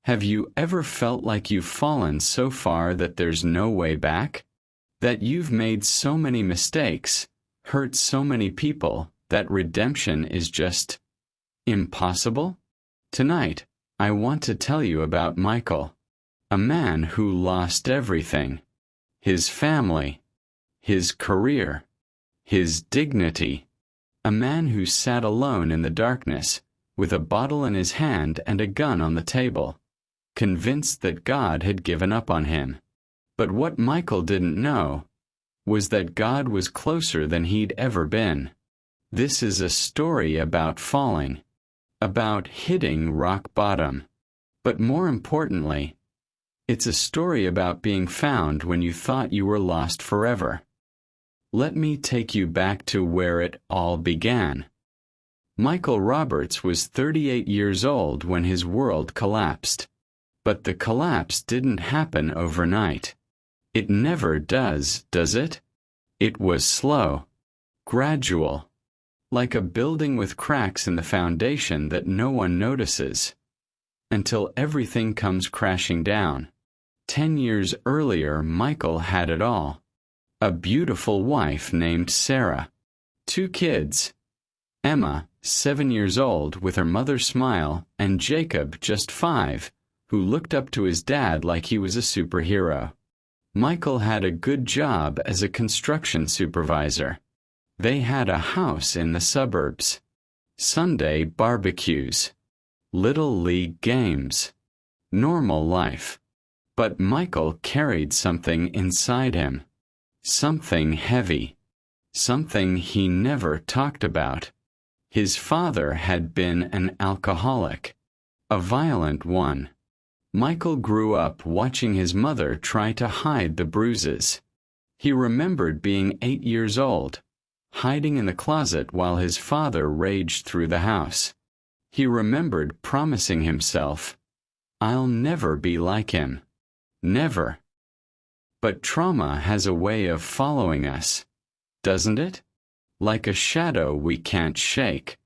Have you ever felt like you've fallen so far that there's no way back? That you've made so many mistakes, hurt so many people, that redemption is just impossible? Tonight, I want to tell you about Michael, a man who lost everything: his family, his career, his dignity, a man who sat alone in the darkness, with a bottle in his hand and a gun on the table, convinced that God had given up on him. But what Michael didn't know was that God was closer than he'd ever been. This is a story about falling, about hitting rock bottom. But more importantly, it's a story about being found when you thought you were lost forever. Let me take you back to where it all began. Michael Roberts was 38 years old when his world collapsed. But the collapse didn't happen overnight. It never does it? It was slow, gradual, like a building with cracks in the foundation that no one notices, until everything comes crashing down. 10 years earlier, Michael had it all. A beautiful wife named Sarah. 2 kids. Emma, 7 years old, with her mother's smile, and Jacob, just 5, who looked up to his dad like he was a superhero. Michael had a good job as a construction supervisor. They had a house in the suburbs. Sunday barbecues. Little league games. Normal life. But Michael carried something inside him. Something heavy. Something he never talked about. His father had been an alcoholic. A violent one. Michael grew up watching his mother try to hide the bruises. He remembered being 8 years old, hiding in the closet while his father raged through the house. He remembered promising himself, "I'll never be like him. Never." But trauma has a way of following us, doesn't it? Like a shadow we can't shake.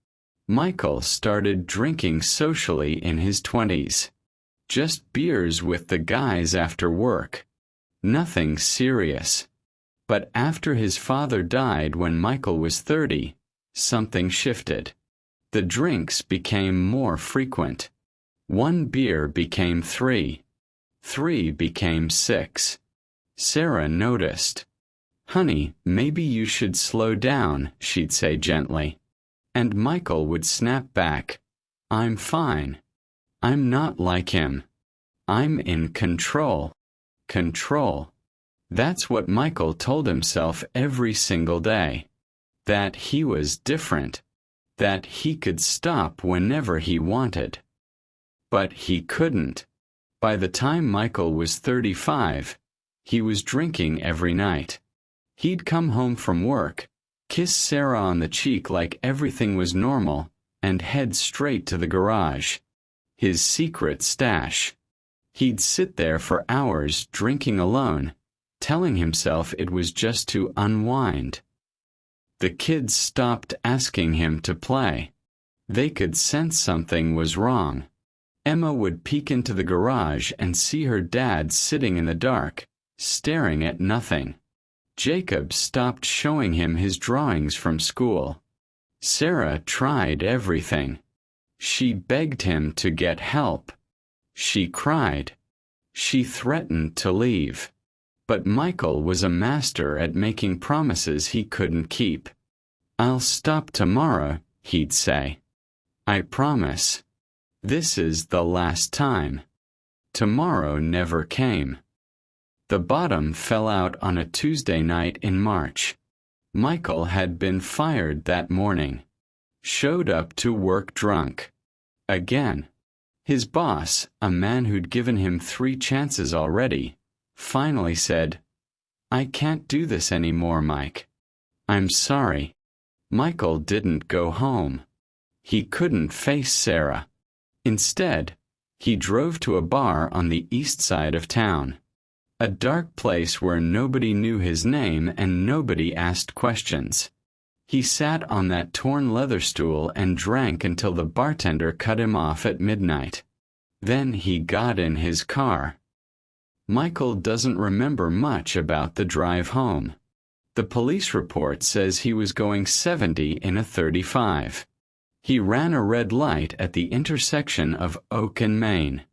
Michael started drinking socially in his 20s. Just beers with the guys after work. Nothing serious. But after his father died when Michael was 30, something shifted. The drinks became more frequent. 1 beer became 3. 3 became 6. Sarah noticed. "Honey, maybe you should slow down," she'd say gently. And Michael would snap back, "I'm fine. I'm not like him. I'm in control." Control. That's what Michael told himself every single day. That he was different. That he could stop whenever he wanted. But he couldn't. By the time Michael was 35, he was drinking every night. He'd come home from work, kiss Sarah on the cheek like everything was normal, and head straight to the garage. His secret stash. He'd sit there for hours drinking alone, telling himself it was just to unwind. The kids stopped asking him to play. They could sense something was wrong. Emma would peek into the garage and see her dad sitting in the dark, staring at nothing. Jacob stopped showing him his drawings from school. Sarah tried everything. She begged him to get help. She cried. She threatened to leave. But Michael was a master at making promises he couldn't keep. "I'll stop tomorrow," he'd say. "I promise. This is the last time." Tomorrow never came. The bottom fell out on a Tuesday night in March. Michael had been fired that morning. Showed up to work drunk. Again. His boss, a man who'd given him 3 chances already, finally said, "I can't do this anymore, Mike. I'm sorry." Michael didn't go home. He couldn't face Sarah. Instead, he drove to a bar on the east side of town. A dark place where nobody knew his name and nobody asked questions. He sat on that torn leather stool and drank until the bartender cut him off at midnight. Then he got in his car. Michael doesn't remember much about the drive home. The police report says he was going 70 in a 35. He ran a red light at the intersection of Oak and Main.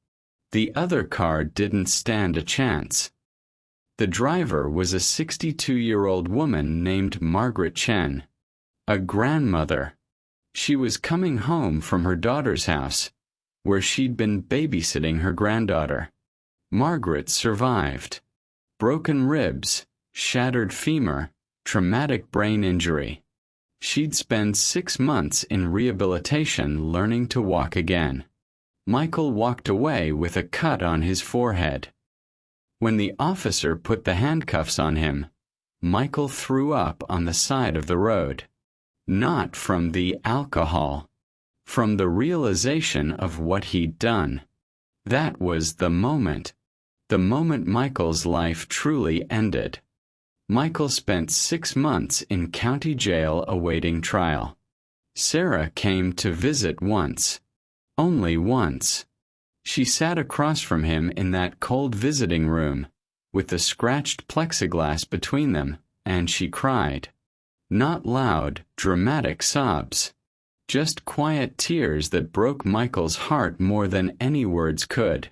The other car didn't stand a chance. The driver was a 62-year-old woman named Margaret Chen, a grandmother. She was coming home from her daughter's house, where she'd been babysitting her granddaughter. Margaret survived. Broken ribs, shattered femur, traumatic brain injury. She'd spend 6 months in rehabilitation learning to walk again. Michael walked away with a cut on his forehead. When the officer put the handcuffs on him, Michael threw up on the side of the road. Not from the alcohol, from the realization of what he'd done. That was the moment Michael's life truly ended. Michael spent 6 months in county jail awaiting trial. Sarah came to visit once. Only once. She sat across from him in that cold visiting room, with the scratched plexiglass between them, and she cried. Not loud, dramatic sobs. Just quiet tears that broke Michael's heart more than any words could.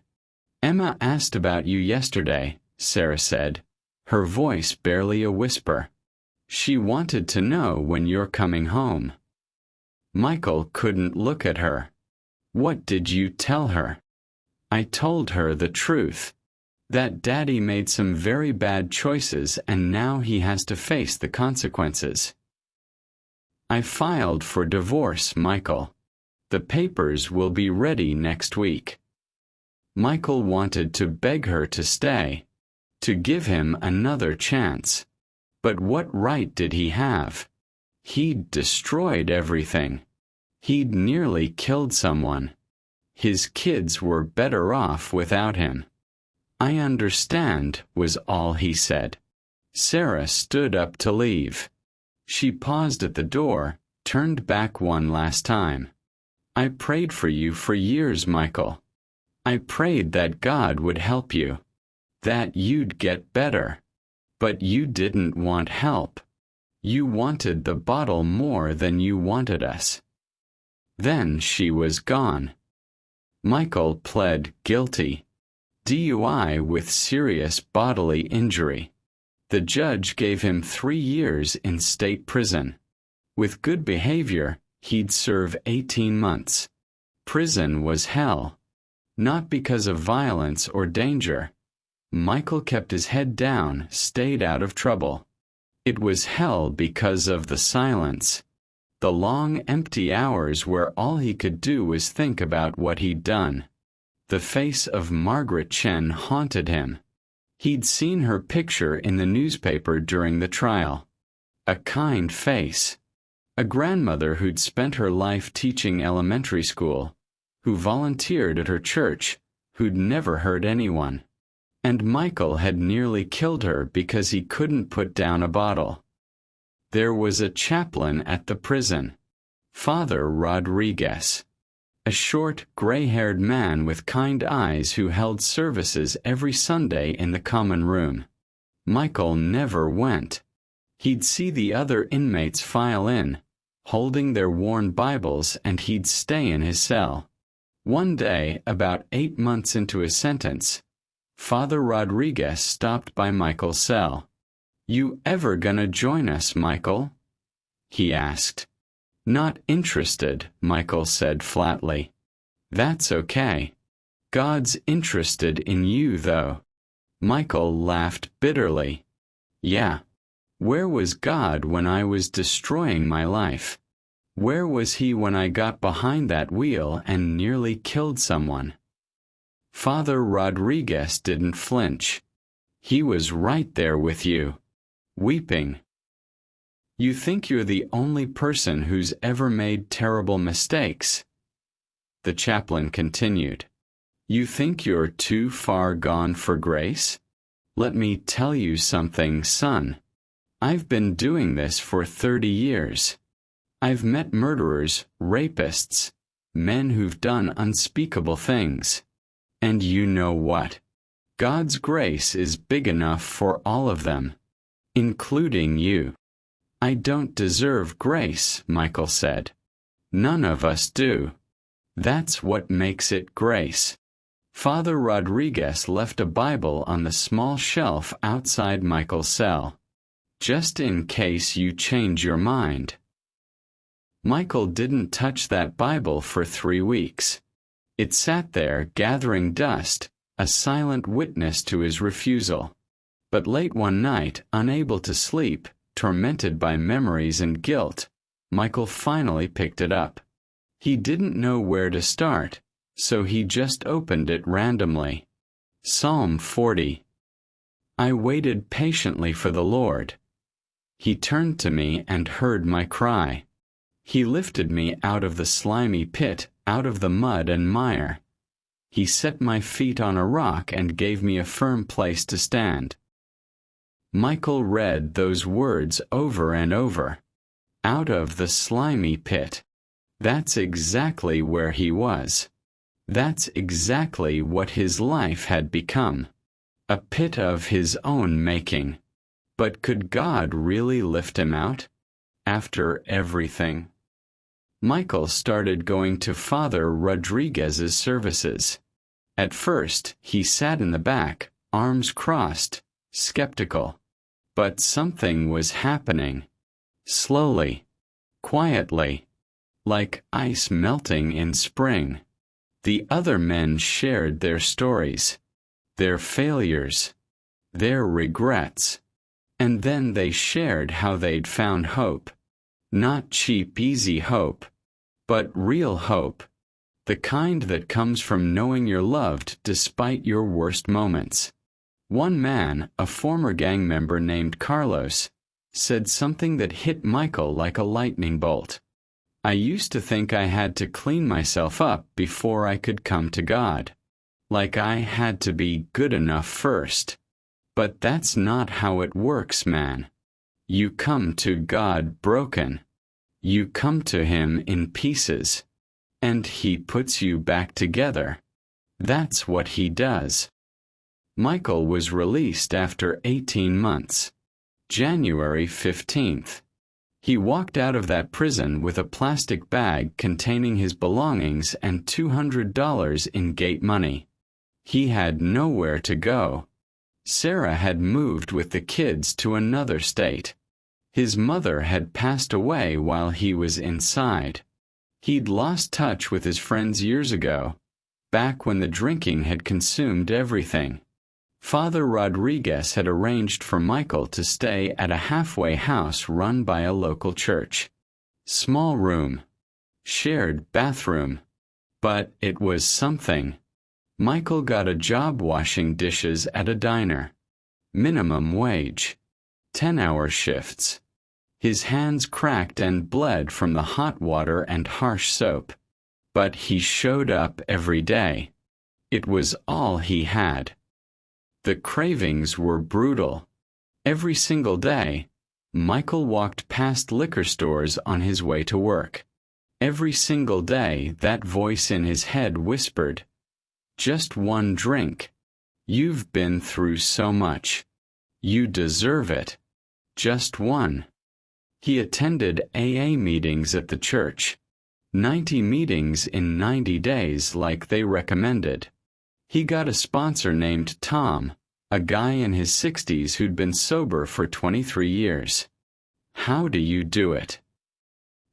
"Emma asked about you yesterday," Sarah said, her voice barely a whisper. "She wanted to know when you're coming home." Michael couldn't look at her. "What did you tell her?" "I told her the truth. That Daddy made some very bad choices and now he has to face the consequences." "I filed for divorce, Michael. The papers will be ready next week." Michael wanted to beg her to stay, to give him another chance. But what right did he have? He'd destroyed everything. He'd nearly killed someone. His kids were better off without him. "I understand," was all he said. Sarah stood up to leave. She paused at the door, turned back one last time. "I prayed for you for years, Michael. I prayed that God would help you, that you'd get better. But you didn't want help. You wanted the bottle more than you wanted us." Then she was gone. Michael pled guilty. DUI with serious bodily injury. The judge gave him 3 years in state prison. With good behavior, he'd serve 18 months. Prison was hell. Not because of violence or danger. Michael kept his head down, stayed out of trouble. It was hell because of the silence. The long, empty hours where all he could do was think about what he'd done. The face of Margaret Chen haunted him. He'd seen her picture in the newspaper during the trial. A kind face. A grandmother who'd spent her life teaching elementary school, who volunteered at her church, who'd never hurt anyone. And Michael had nearly killed her because he couldn't put down a bottle. There was a chaplain at the prison, Father Rodriguez, a short, gray-haired man with kind eyes who held services every Sunday in the common room. Michael never went. He'd see the other inmates file in, holding their worn Bibles, and he'd stay in his cell. One day, about 8 months into his sentence, Father Rodriguez stopped by Michael's cell. "You ever gonna join us, Michael?" he asked. "Not interested," Michael said flatly. "That's okay. God's interested in you, though." Michael laughed bitterly. "Yeah. Where was God when I was destroying my life? Where was he when I got behind that wheel and nearly killed someone?" Father Rodriguez didn't flinch. He was right there with you, weeping. "You think you're the only person who's ever made terrible mistakes?" The chaplain continued. "You think you're too far gone for grace? Let me tell you something, son. I've been doing this for 30 years. I've met murderers, rapists, men who've done unspeakable things. And you know what? God's grace is big enough for all of them, including you. I don't deserve grace, Michael said. None of us do. That's what makes it grace. Father Rodriguez left a Bible on the small shelf outside Michael's cell, just in case you change your mind. Michael didn't touch that Bible for 3 weeks. It sat there gathering dust, a silent witness to his refusal. But late one night, unable to sleep, tormented by memories and guilt, Michael finally picked it up. He didn't know where to start, so he just opened it randomly. Psalm 40. I waited patiently for the Lord. He turned to me and heard my cry. He lifted me out of the slimy pit, out of the mud and mire. He set my feet on a rock and gave me a firm place to stand. Michael read those words over and over. Out of the slimy pit. That's exactly where he was. That's exactly what his life had become. A pit of his own making. But could God really lift him out? After everything? Michael started going to Father Rodriguez's services. At first, he sat in the back, arms crossed, skeptical. But something was happening. Slowly, quietly, like ice melting in spring. The other men shared their stories, their failures, their regrets. And then they shared how they'd found hope. Not cheap, easy hope, but real hope. The kind that comes from knowing you're loved despite your worst moments. One man, a former gang member named Carlos, said something that hit Michael like a lightning bolt. I used to think I had to clean myself up before I could come to God. Like I had to be good enough first. But that's not how it works, man. You come to God broken. You come to Him in pieces. And He puts you back together. That's what He does. Michael was released after 18 months. January 15th. He walked out of that prison with a plastic bag containing his belongings and $200 in gate money. He had nowhere to go. Sarah had moved with the kids to another state. His mother had passed away while he was inside. He'd lost touch with his friends years ago, back when the drinking had consumed everything. Father Rodriguez had arranged for Michael to stay at a halfway house run by a local church. Small room. Shared bathroom. But it was something. Michael got a job washing dishes at a diner. Minimum wage. 10-hour shifts. His hands cracked and bled from the hot water and harsh soap. But he showed up every day. It was all he had. The cravings were brutal. Every single day, Michael walked past liquor stores on his way to work. Every single day, that voice in his head whispered, "Just one drink. You've been through so much. You deserve it. Just one." He attended AA meetings at the church. 90 meetings in 90 days like they recommended. He got a sponsor named Tom, a guy in his 60s who'd been sober for 23 years. How do you do it?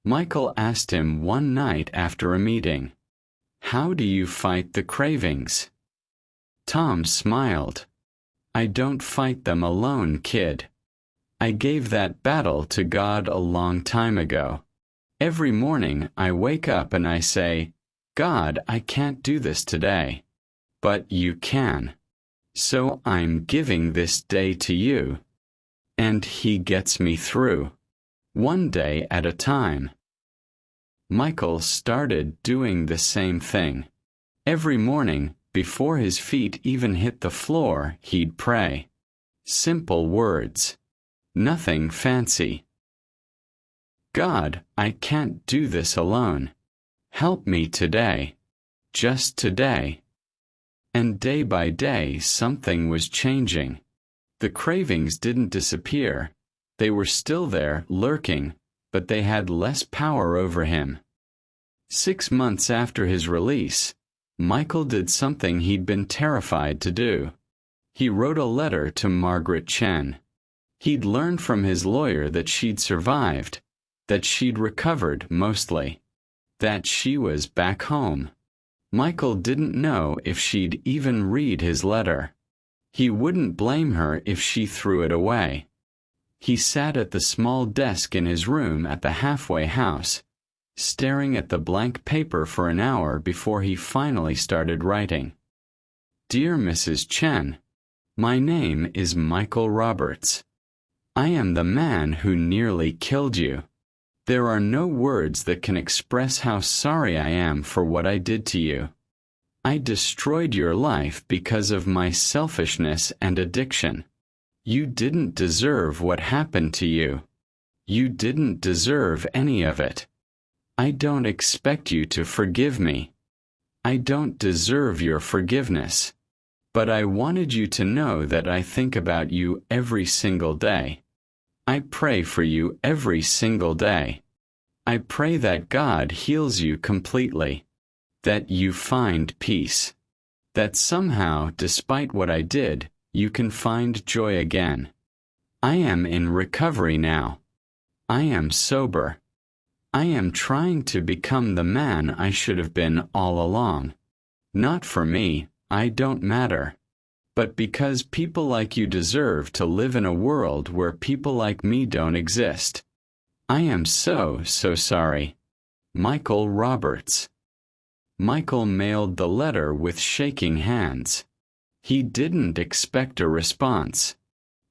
Michael asked him one night after a meeting. How do you fight the cravings? Tom smiled. I don't fight them alone, kid. I gave that battle to God a long time ago. Every morning I wake up and I say, God, I can't do this today. But you can. So I'm giving this day to you. And He gets me through. One day at a time. Michael started doing the same thing. Every morning, before his feet even hit the floor, he'd pray. Simple words. Nothing fancy. God, I can't do this alone. Help me today. Just today. And day by day something was changing. The cravings didn't disappear. They were still there, lurking, but they had less power over him. 6 months after his release, Michael did something he'd been terrified to do. He wrote a letter to Margaret Chen. He'd learned from his lawyer that she'd survived, that she'd recovered mostly, that she was back home. Michael didn't know if she'd even read his letter. He wouldn't blame her if she threw it away. He sat at the small desk in his room at the halfway house, staring at the blank paper for an hour before he finally started writing. Dear Mrs. Chen, my name is Michael Roberts. I am the man who nearly killed you. There are no words that can express how sorry I am for what I did to you. I destroyed your life because of my selfishness and addiction. You didn't deserve what happened to you. You didn't deserve any of it. I don't expect you to forgive me. I don't deserve your forgiveness. But I wanted you to know that I think about you every single day. I pray for you every single day. I pray that God heals you completely, that you find peace, that somehow, despite what I did, you can find joy again. I am in recovery now. I am sober. I am trying to become the man I should have been all along. Not for me, I don't matter. But because people like you deserve to live in a world where people like me don't exist. I am so sorry. Michael Roberts. Michael mailed the letter with shaking hands. He didn't expect a response.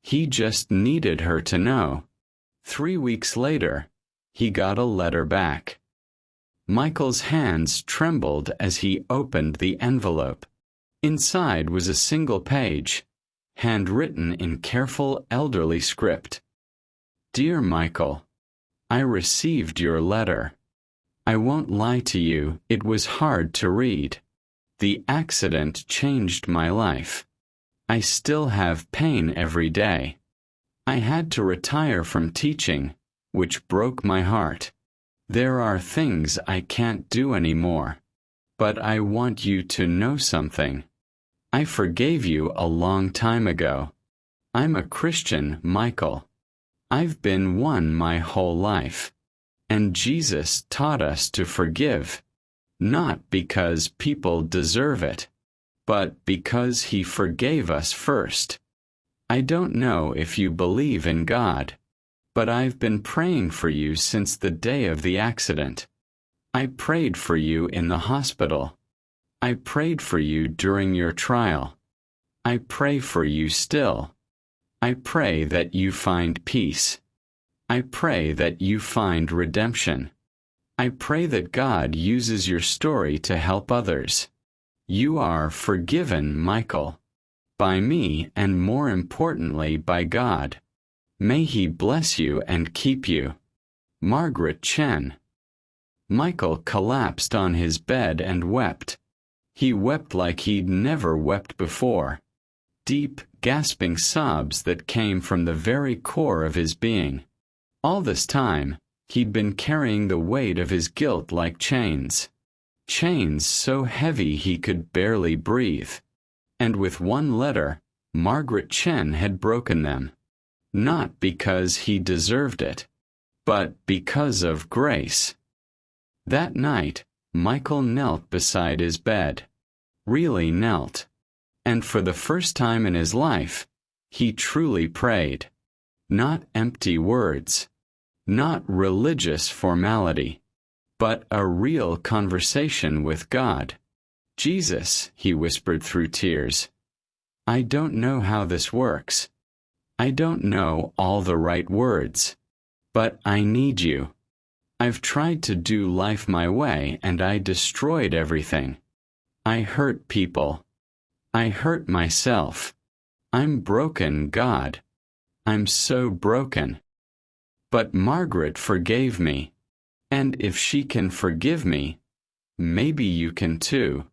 He just needed her to know. 3 weeks later, he got a letter back. Michael's hands trembled as he opened the envelope. Inside was a single page, handwritten in careful elderly script. Dear Michael, I received your letter. I won't lie to you, it was hard to read. The accident changed my life. I still have pain every day. I had to retire from teaching, which broke my heart. There are things I can't do anymore. But I want you to know something. I forgave you a long time ago. I'm a Christian, Michael. I've been one my whole life. And Jesus taught us to forgive, not because people deserve it, but because He forgave us first. I don't know if you believe in God, but I've been praying for you since the day of the accident. I prayed for you in the hospital. I prayed for you during your trial. I pray for you still. I pray that you find peace. I pray that you find redemption. I pray that God uses your story to help others. You are forgiven, Michael. By me and more importantly by God. May He bless you and keep you. Margaret Chen. Michael collapsed on his bed and wept. He wept like he'd never wept before. Deep, gasping sobs that came from the very core of his being. All this time, he'd been carrying the weight of his guilt like chains. Chains so heavy he could barely breathe. And with one letter, Margaret Chen had broken them. Not because he deserved it, but because of grace. That night, Michael knelt beside his bed. Really knelt. And for the first time in his life, he truly prayed. Not empty words. Not religious formality. But a real conversation with God. Jesus, he whispered through tears. I don't know how this works. I don't know all the right words. But I need you. I've tried to do life my way and I destroyed everything. I hurt people. I hurt myself. I'm broken, God. I'm so broken. But Margaret forgave me. And if she can forgive me, maybe you can too.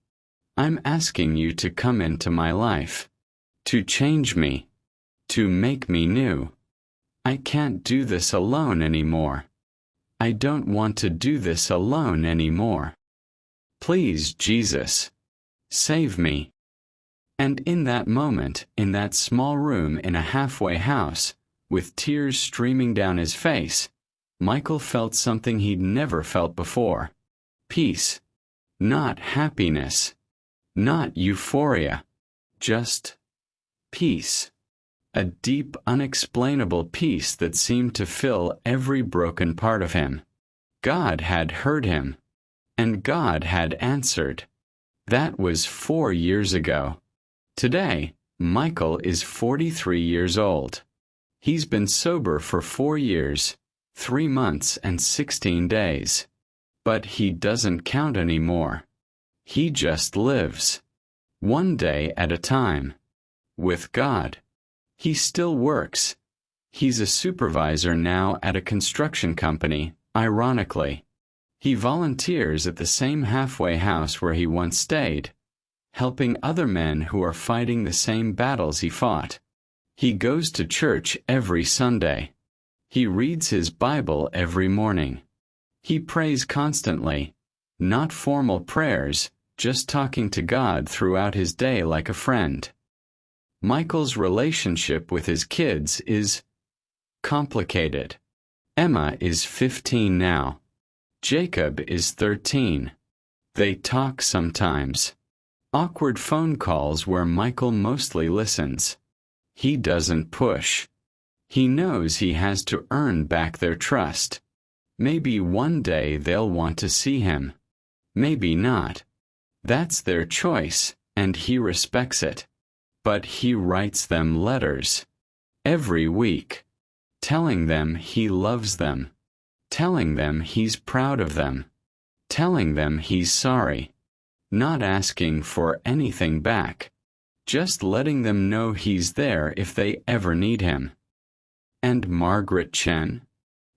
I'm asking you to come into my life, to change me, to make me new. I can't do this alone anymore. I don't want to do this alone anymore. Please, Jesus, save me. And in that moment, in that small room in a halfway house, with tears streaming down his face, Michael felt something he'd never felt before. Peace. Not happiness. Not euphoria. Just peace. A deep, unexplainable peace that seemed to fill every broken part of him. God had heard him. And God had answered. That was 4 years ago. Today, Michael is 43 years old. He's been sober for 4 years, 3 months and 16 days. But he doesn't count anymore. He just lives. One day at a time. With God. He still works. He's a supervisor now at a construction company, ironically. He volunteers at the same halfway house where he once stayed, helping other men who are fighting the same battles he fought. He goes to church every Sunday. He reads his Bible every morning. He prays constantly, not formal prayers, just talking to God throughout his day like a friend. Michael's relationship with his kids is complicated. Emma is 15 now. Jacob is 13. They talk sometimes. Awkward phone calls where Michael mostly listens. He doesn't push. He knows he has to earn back their trust. Maybe one day they'll want to see him. Maybe not. That's their choice, and he respects it. But he writes them letters. Every week. Telling them he loves them. Telling them he's proud of them. Telling them he's sorry. Not asking for anything back. Just letting them know he's there if they ever need him. And Margaret Chen?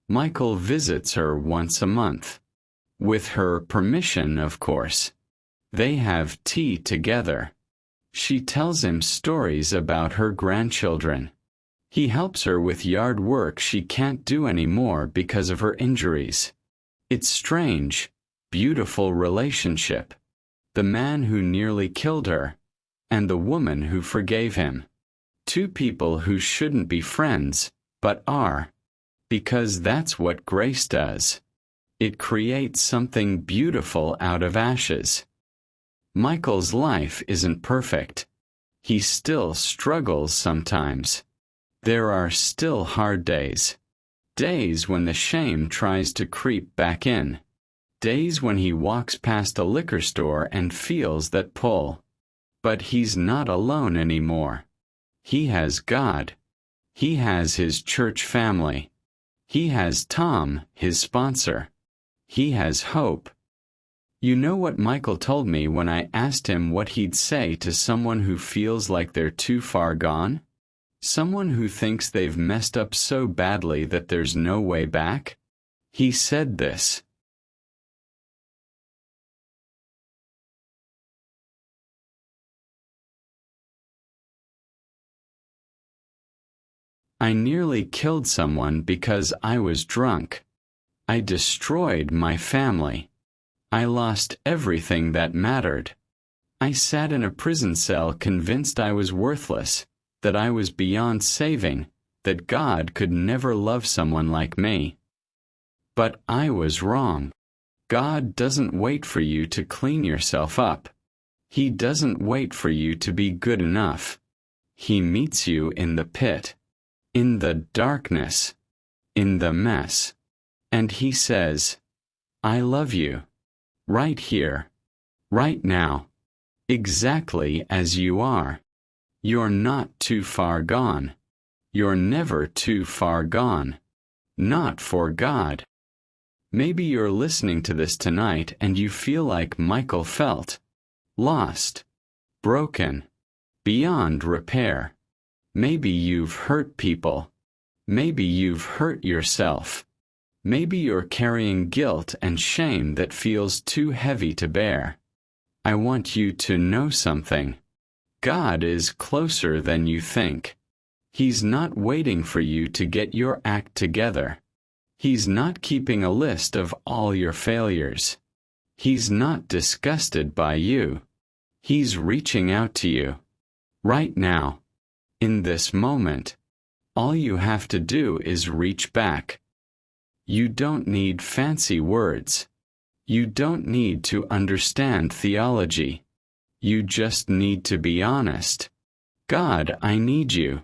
Michael visits her once a month. With her permission, of course. They have tea together. She tells him stories about her grandchildren. He helps her with yard work she can't do anymore because of her injuries. It's strange, beautiful relationship. The man who nearly killed her, and the woman who forgave him. Two people who shouldn't be friends, but are. Because that's what grace does. It creates something beautiful out of ashes. Michael's life isn't perfect. He still struggles sometimes. There are still hard days. Days when the shame tries to creep back in. Days when he walks past a liquor store and feels that pull. But he's not alone anymore. He has God. He has his church family. He has Tom, his sponsor. He has hope. You know what Michael told me when I asked him what he'd say to someone who feels like they're too far gone? Someone who thinks they've messed up so badly that there's no way back? He said this. I nearly killed someone because I was drunk. I destroyed my family. I lost everything that mattered. I sat in a prison cell convinced I was worthless, that I was beyond saving, that God could never love someone like me. But I was wrong. God doesn't wait for you to clean yourself up. He doesn't wait for you to be good enough. He meets you in the pit. In the darkness, in the mess. And he says, I love you. Right here. Right now. Exactly as you are. You're not too far gone. You're never too far gone. Not for God. Maybe you're listening to this tonight and you feel like Michael felt. Lost. Broken. Beyond repair. Maybe you've hurt people. Maybe you've hurt yourself. Maybe you're carrying guilt and shame that feels too heavy to bear. I want you to know something. God is closer than you think. He's not waiting for you to get your act together. He's not keeping a list of all your failures. He's not disgusted by you. He's reaching out to you. Right now. In this moment. All you have to do is reach back. You don't need fancy words. You don't need to understand theology. You just need to be honest. God, I need you.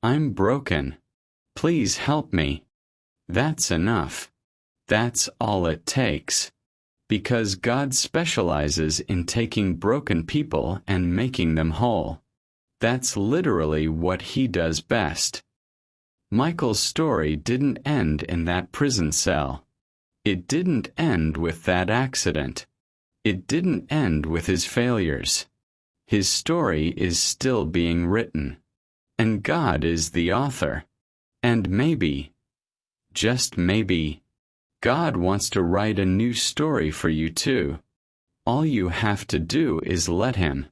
I'm broken. Please help me. That's enough. That's all it takes. Because God specializes in taking broken people and making them whole. That's literally what He does best. Michael's story didn't end in that prison cell. It didn't end with that accident. It didn't end with his failures. His story is still being written. And God is the author. And maybe, just maybe, God wants to write a new story for you too. All you have to do is let Him.